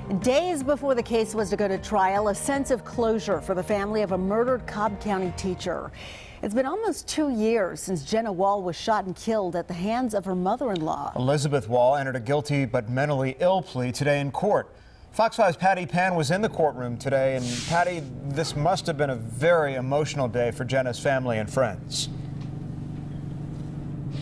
Days before the case was to go to trial, a sense of closure for the family of a murdered Cobb County teacher. It's been almost 2 years since Jenna Wall was shot and killed at the hands of her mother-in-law. Elizabeth Wall entered a guilty but mentally ill plea today in court. Fox 5's Patty Pan was in the courtroom today, and Patty, this must have been a very emotional day for Jenna's family and friends.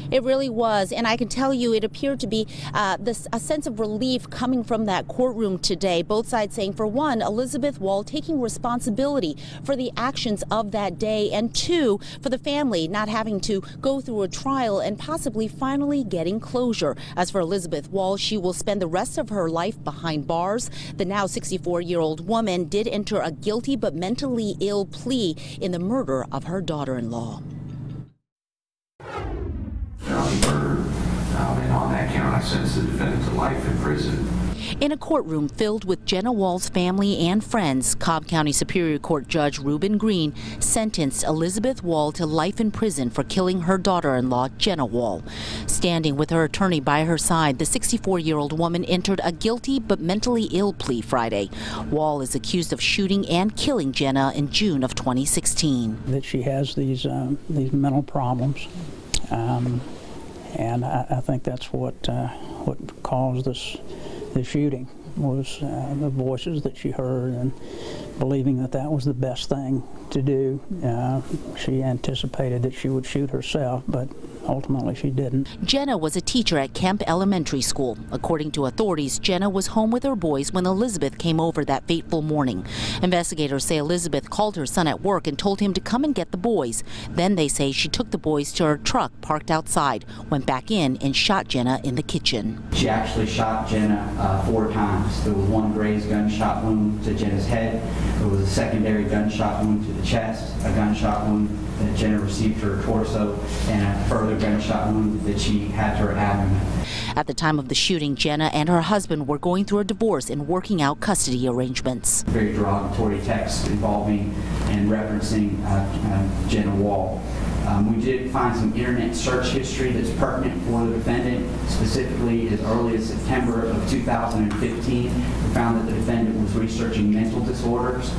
It really was, and I can tell you it appeared to be a sense of relief coming from that courtroom today. Both sides saying, for one, Elizabeth Wall taking responsibility for the actions of that day, and two, for the family not having to go through a trial and possibly finally getting closure. As for Elizabeth Wall, she will spend the rest of her life behind bars. The now 64-year-old woman did enter a guilty but mentally ill plea in the murder of her daughter-in-law. And on that count, I sentenced the defendant to life in prison. In a courtroom filled with Jenna Wall's family and friends, Cobb County Superior Court Judge Reuben Green sentenced Elizabeth Wall to life in prison for killing her daughter-in-law, Jenna Wall. Standing with her attorney by her side, the 64-year-old woman entered a guilty but mentally ill plea Friday. Wall is accused of shooting and killing Jenna in June of 2016. That she has these mental problems. And I think that's what caused the shooting, was the voices that she heard and believing that that was the best thing to do. She anticipated that she would shoot herself, but ultimately she didn't. Jenna was a teacher at Kemp Elementary School. According to authorities, Jenna was home with her boys when Elizabeth came over that fateful morning. Investigators say Elizabeth called her son at work and told him to come and get the boys. Then they say she took the boys to her truck parked outside, went back in and shot Jenna in the kitchen. She actually shot Jenna 4 times. There was one grazed gunshot wound to Jenna's head. There was a secondary gunshot wound to the chest, a gunshot wound that Jenna received to her torso, and a further gunshot wound that she had to her abdomen. At the time of the shooting, Jenna and her husband were going through a divorce and working out custody arrangements. Very derogatory text involving and referencing Jenna Wall. We did find some internet search history that's pertinent for the defendant. Specifically, as early as September of 2015, we found that the defendant was researching mental disorders.